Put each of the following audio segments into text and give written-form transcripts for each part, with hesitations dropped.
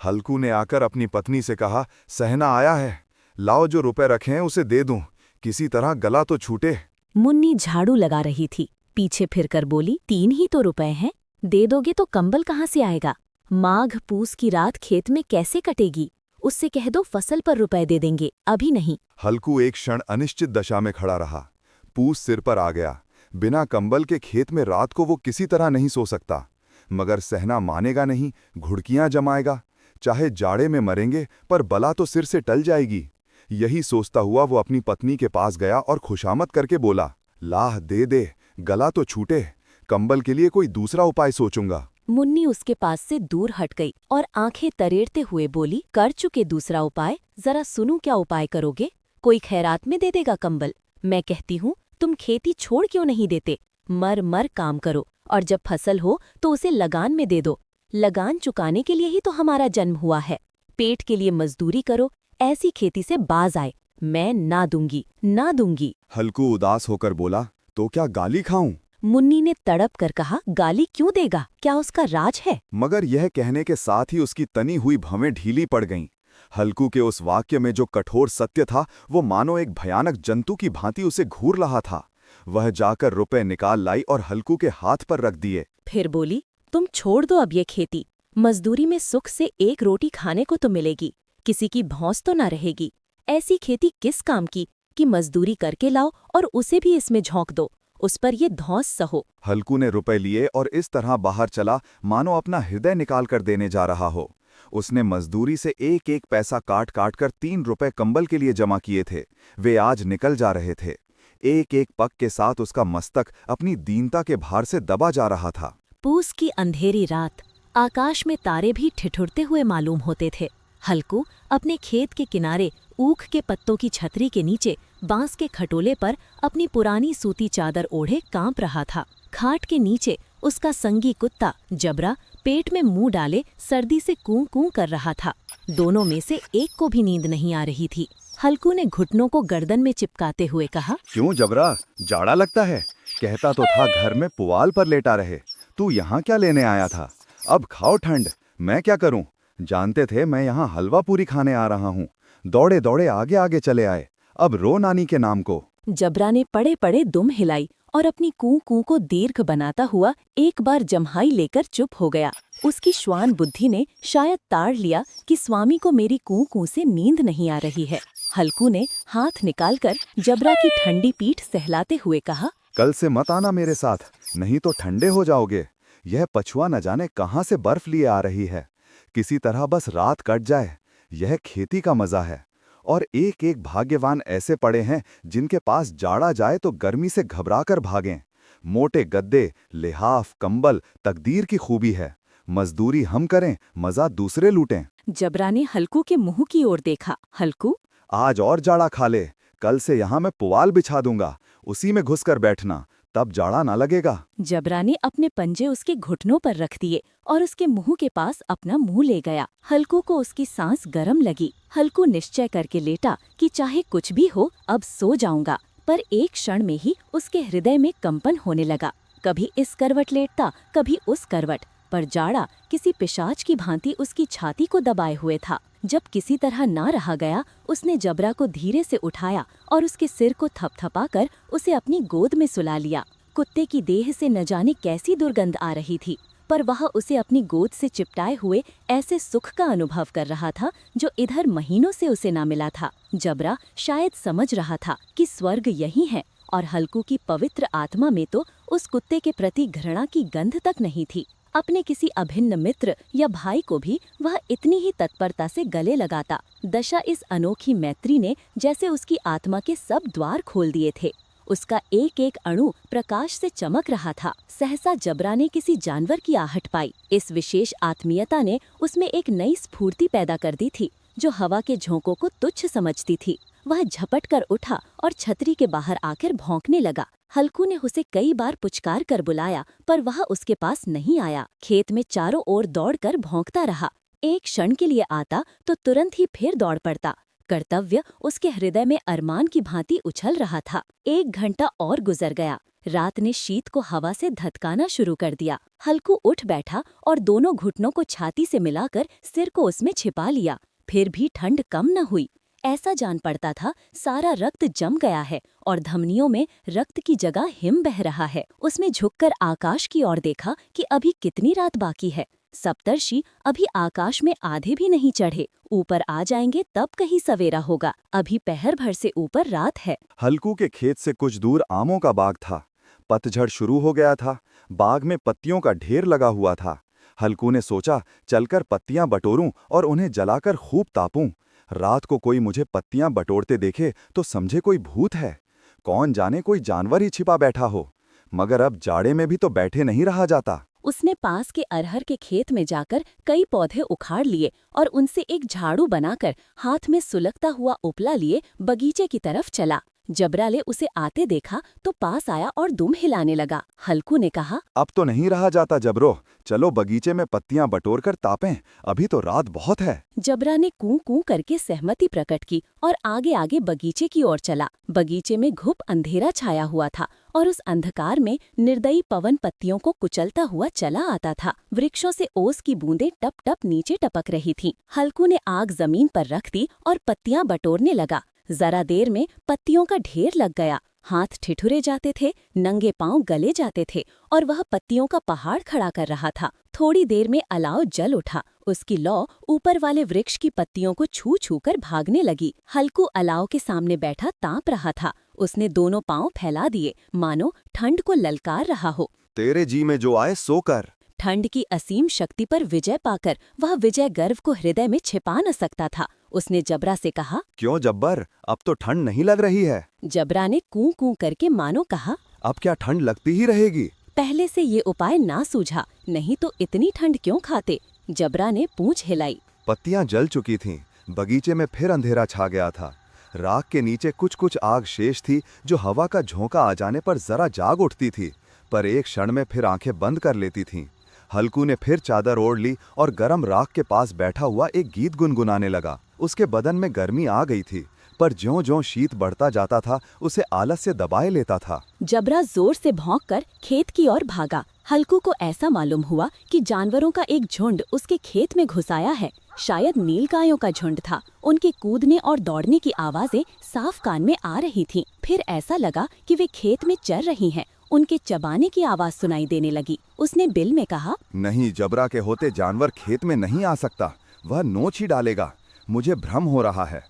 हल्कू ने आकर अपनी पत्नी से कहा, सहना आया है, लाओ जो रुपए रखे हैं उसे दे दूं, किसी तरह गला तो छूटे। मुन्नी झाड़ू लगा रही थी, पीछे फिरकर बोली, 3 ही तो रुपए हैं, दे दोगे तो कंबल कहाँ से आएगा? माघ पूस की रात खेत में कैसे कटेगी? उससे कह दो फसल पर रुपए दे देंगे, अभी नहीं। हल्कू एक क्षण अनिश्चित दशा में खड़ा रहा। पूस सिर पर आ गया। बिना कंबल के खेत में रात को वो किसी तरह नहीं सो सकता। मगर सहना मानेगा नहीं, घुड़कियां जमाएगा। चाहे जाड़े में मरेंगे पर बला तो सिर से टल जाएगी। यही सोचता हुआ वो अपनी पत्नी के पास गया और खुशामद करके बोला, लाह दे, गला तो छूटे, कंबल के लिए कोई दूसरा उपाय सोचूंगा। मुन्नी उसके पास से दूर हट गई और आंखें तरेड़ते हुए बोली, कर चुके दूसरा उपाय, जरा सुनूं क्या उपाय करोगे? कोई खैरात में दे देगा कंबल? मैं कहती हूँ तुम खेती छोड़ क्यों नहीं देते? मर मर काम करो और जब फसल हो तो उसे लगान में दे दो। लगान चुकाने के लिए ही तो हमारा जन्म हुआ है। पेट के लिए मजदूरी करो, ऐसी खेती से बाज आए। मैं ना दूंगी। हल्कू उदास होकर बोला, तो क्या गाली खाऊं? मुन्नी ने तड़प कर कहा, गाली क्यों देगा? क्या उसका राज है? मगर यह कहने के साथ ही उसकी तनी हुई भवें ढीली पड़ गईं। हल्कू के उस वाक्य में जो कठोर सत्य था वो मानो एक भयानक जंतु की भांति उसे घूर रहा था। वह जाकर रुपए निकाल लाई और हल्कू के हाथ पर रख दिए। फिर बोली, तुम छोड़ दो अब ये खेती। मजदूरी में सुख से 1 रोटी खाने को तो मिलेगी, किसी की भौंस तो ना रहेगी। ऐसी खेती किस काम की कि मजदूरी करके लाओ और उसे भी इसमें झोंक दो, उस पर ये धौंस सहो। हल्कू ने रुपए लिए और इस तरह बाहर चला मानो अपना हृदय निकाल कर देने जा रहा हो। उसने मजदूरी से एक एक पैसा काट काट कर 3 रुपए कंबल के लिए जमा किए थे। वे आज निकल जा रहे थे। एक एक पग के साथ उसका मस्तक अपनी दीनता के भार से दबा जा रहा था। पूस की अंधेरी रात, आकाश में तारे भी ठिठुरते हुए मालूम होते थे। हल्कू अपने खेत के किनारे ऊख के पत्तों की छतरी के नीचे बांस के खटोले पर अपनी पुरानी सूती चादर ओढ़े कांप रहा था। खाट के नीचे उसका संगी कुत्ता जबरा पेट में मुंह डाले सर्दी से कूं कूं कर रहा था। दोनों में से एक को भी नींद नहीं आ रही थी। हल्कू ने घुटनों को गर्दन में चिपकाते हुए कहा, क्यों जबरा, जाड़ा लगता है? कहता तो था घर में पुआल पर लेटा रहे। तू यहाँ क्या लेने आया था? अब खाओ ठंड, मैं क्या करूं? जानते थे मैं यहाँ हलवा पूरी खाने आ रहा हूँ। दौड़े दौड़े आगे आगे चले आए। अब रो नानी के नाम को। जबरा ने पड़े पड़े दुम हिलाई और अपनी कूं कूं को दीर्घ बनाता हुआ एक बार जम्हाई लेकर चुप हो गया। उसकी श्वान बुद्धि ने शायद ताड़ लिया कि स्वामी को मेरी कूं कूं से नींद नहीं आ रही है। हल्कू ने हाथ निकालकर जबरा की ठंडी पीठ सहलाते हुए कहा, कल से मत आना मेरे साथ, नहीं तो ठंडे हो जाओगे। यह पछुआ न जाने कहाँ से बर्फ लिए आ रही है। किसी तरह बस रात कट जाए, यह खेती का मजा है। और एक एक भाग्यवान ऐसे पड़े हैं जिनके पास जाड़ा जाए तो गर्मी से घबराकर भागें। मोटे गद्दे, लिहाफ, कंबल तकदीर की खूबी है। मजदूरी हम करें, मजा दूसरे लूटें। जबरा ने हल्कू के मुंह की ओर देखा। हल्कू, आज और जाड़ा खा ले, कल से यहाँ मैं पुआल बिछा दूंगा, उसी में घुसकर बैठना, तब जाड़ा ना लगेगा। जबरा ने अपने पंजे उसके घुटनों पर रख दिए और उसके मुंह के पास अपना मुंह ले गया। हल्कू को उसकी सांस गर्म लगी। हल्कू निश्चय करके लेटा कि चाहे कुछ भी हो अब सो जाऊंगा, पर एक क्षण में ही उसके हृदय में कंपन होने लगा। कभी इस करवट लेटता, कभी उस करवट, पर जाड़ा किसी पिशाच की भांति उसकी छाती को दबाए हुए था। जब किसी तरह ना रहा गया, उसने जबरा को धीरे से उठाया और उसके सिर को थपथपाकर उसे अपनी गोद में सुला लिया। कुत्ते की देह से न जाने कैसी दुर्गंध आ रही थी, पर वह उसे अपनी गोद से चिपटाए हुए ऐसे सुख का अनुभव कर रहा था जो इधर महीनों से उसे ना मिला था। जबरा शायद समझ रहा था कि स्वर्ग यही है, और हल्कू की पवित्र आत्मा में तो उस कुत्ते के प्रति घृणा की गंध तक नहीं थी। अपने किसी अभिन्न मित्र या भाई को भी वह इतनी ही तत्परता से गले लगाता। दशा इस अनोखी मैत्री ने जैसे उसकी आत्मा के सब द्वार खोल दिए थे। उसका एक एक अणु प्रकाश से चमक रहा था। सहसा जबरा ने किसी जानवर की आहट पाई। इस विशेष आत्मीयता ने उसमें एक नई स्फूर्ति पैदा कर दी थी, जो हवा के झोंकों को तुच्छ समझती थी। वह झपट कर उठा और छतरी के बाहर आकर भौंकने लगा। हल्कू ने उसे कई बार पुचकार कर बुलाया, पर वह उसके पास नहीं आया। खेत में चारों ओर दौड़कर भौंकता रहा। एक क्षण के लिए आता तो तुरंत ही फिर दौड़ पड़ता। कर्तव्य उसके हृदय में अरमान की भांति उछल रहा था। 1 घंटा और गुजर गया। रात ने शीत को हवा से धतकाना शुरू कर दिया। हल्कू उठ बैठा और दोनों घुटनों को छाती से मिलाकर सिर को उसमें छिपा लिया। फिर भी ठंड कम न हुई। ऐसा जान पड़ता था सारा रक्त जम गया है और धमनियों में रक्त की जगह हिम बह रहा है। उसने झुककर आकाश की ओर देखा कि अभी कितनी रात बाकी है। सप्तर्षि अभी आकाश में आधे भी नहीं चढ़े, ऊपर आ जाएंगे तब कहीं सवेरा होगा। अभी पहर भर से ऊपर रात है। हल्कू के खेत से कुछ दूर आमों का बाग था। पतझड़ शुरू हो गया था। बाग में पत्तियों का ढेर लगा हुआ था। हल्कू ने सोचा, चलकर पत्तियां बटोरूं और उन्हें जलाकर खूब तापूं। रात को कोई मुझे पत्तियां बटोरते देखे तो समझे कोई भूत है। कौन जाने कोई जानवर ही छिपा बैठा हो। मगर अब जाड़े में भी तो बैठे नहीं रहा जाता। उसने पास के अरहर के खेत में जाकर कई पौधे उखाड़ लिए और उनसे एक झाड़ू बनाकर हाथ में सुलगता हुआ उपला लिए बगीचे की तरफ चला। जबरा ने उसे आते देखा तो पास आया और दुम हिलाने लगा। हल्कू ने कहा, अब तो नहीं रहा जाता जबरो, चलो बगीचे में पत्तियां बटोर कर तापें, अभी तो रात बहुत है। जबरा ने कूं कूं करके सहमति प्रकट की और आगे आगे बगीचे की ओर चला। बगीचे में घुप अंधेरा छाया हुआ था और उस अंधकार में निर्दयी पवन पत्तियों को कुचलता हुआ चला आता था। वृक्षों से ओस की बूंदें टप टप नीचे टपक रही थीं। हल्कू ने आग जमीन पर रख दी और पत्तियां बटोरने लगा। जरा देर में पत्तियों का ढेर लग गया। हाथ ठिठुरे जाते थे, नंगे पांव गले जाते थे और वह पत्तियों का पहाड़ खड़ा कर रहा था। थोड़ी देर में अलाव जल उठा। उसकी लौ ऊपर वाले वृक्ष की पत्तियों को छू छू कर भागने लगी। हल्कू अलाव के सामने बैठा ताप रहा था। उसने दोनों पांव फैला दिए, मानो ठंड को ललकार रहा हो। तेरे जी में जो आए सो कर। ठंड की असीम शक्ति पर विजय पाकर वह विजय गर्व को हृदय में छिपा न सकता था। उसने जबरा से कहा, क्यों जब्बर, अब तो ठंड नहीं लग रही है। जबरा ने कूं कूं करके मानो कहा, अब क्या ठंड लगती ही रहेगी। पहले से ये उपाय ना सूझा, नहीं तो इतनी ठंड क्यों खाते। जबरा ने पूंछ हिलाई। पत्तियां जल चुकी थीं। बगीचे में फिर अंधेरा छा गया था। राख के नीचे कुछ कुछ आग शेष थी जो हवा का झोंका आ जाने पर जरा जाग उठती थी, पर एक क्षण में फिर आंखें बंद कर लेती थीं। हल्कू ने फिर चादर ओढ़ ली और गरम राख के पास बैठा हुआ एक गीत गुनगुनाने लगा। उसके बदन में गर्मी आ गई थी, पर ज्यों-ज्यों शीत बढ़ता जाता था उसे आलस से दबाए लेता था। जबरा जोर से भौंककर खेत की ओर भागा। हल्कू को ऐसा मालूम हुआ कि जानवरों का एक झुंड उसके खेत में घुस आया है। शायद नीलगायों का झुंड था। उनके कूदने और दौड़ने की आवाजें साफ कान में आ रही थीं। फिर ऐसा लगा कि वे खेत में चर रही हैं। उनके चबाने की आवाज सुनाई देने लगी। उसने बिल में कहा, नहीं, जबरा के होते जानवर खेत में नहीं आ सकता, वह नोच ही डालेगा। मुझे भ्रम हो रहा है।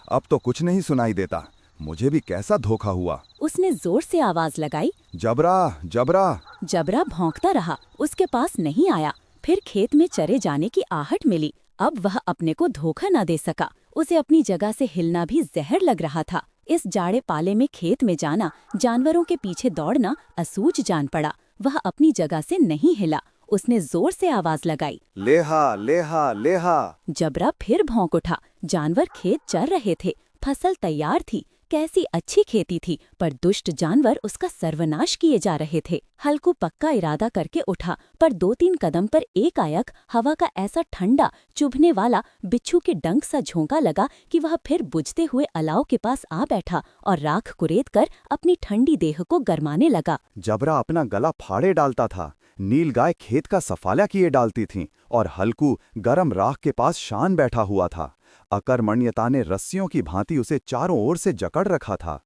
अब तो कुछ नहीं सुनाई देता। मुझे भी कैसा धोखा हुआ। उसने जोर से आवाज लगाई, जबरा, जबरा। जबरा भौंकता रहा, उसके पास नहीं आया। फिर खेत में चरे जाने की आहट मिली। अब वह अपने को धोखा न दे सका। उसे अपनी जगह से हिलना भी जहर लग रहा था। इस जाड़े पाले में खेत में जाना, जानवरों के पीछे दौड़ना असूझ जान पड़ा। वह अपनी जगह से नहीं हिला। उसने जोर से आवाज लगाई, लेहा, लेहा, लेहा। जबरा फिर भौंक उठा। जानवर खेत चर रहे थे। फसल तैयार थी। कैसी अच्छी खेती थी, पर दुष्ट जानवर उसका सर्वनाश किए जा रहे थे। हल्कू पक्का इरादा करके उठा, पर 2-3 कदम पर एकाएक हवा का ऐसा ठंडा चुभने वाला बिच्छू के डंक सा झोंका लगा कि वह फिर बुझते हुए अलाव के पास आ बैठा और राख कुरेद कर अपनी ठंडी देह को गरमाने लगा। जबरा अपना गला फाड़े डालता था। नीलगाय खेत का सफाला किए डालती थीं और हल्कू गरम राख के पास शान बैठा हुआ था। अकर्मण्यता ने रस्सियों की भांति उसे चारों ओर से जकड़ रखा था।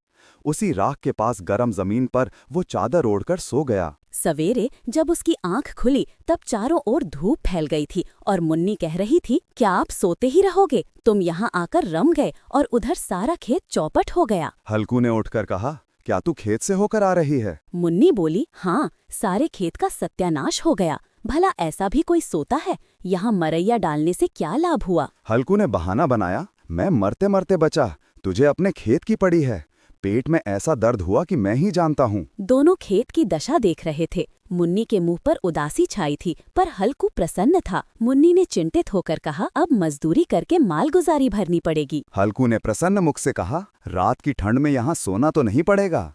उसी राख के पास गरम जमीन पर वो चादर ओढ़कर सो गया। सवेरे जब उसकी आंख खुली तब चारों ओर धूप फैल गई थी और मुन्नी कह रही थी, क्या आप सोते ही रहोगे? तुम यहाँ आकर रम गए और उधर सारा खेत चौपट हो गया। हल्कू ने उठकर कहा, क्या तू खेत से होकर आ रही है? मुन्नी बोली, हाँ, सारे खेत का सत्यानाश हो गया। भला ऐसा भी कोई सोता है? यहाँ मरैया डालने से क्या लाभ हुआ? हल्कू ने बहाना बनाया, मैं मरते मरते बचा, तुझे अपने खेत की पड़ी है। पेट में ऐसा दर्द हुआ कि मैं ही जानता हूँ। दोनों खेत की दशा देख रहे थे। मुन्नी के मुंह पर उदासी छाई थी, पर हल्कू प्रसन्न था। मुन्नी ने चिंतित होकर कहा, अब मजदूरी करके मालगुजारी भरनी पड़ेगी। हल्कू ने प्रसन्न मुख से कहा, रात की ठंड में यहाँ सोना तो नहीं पड़ेगा।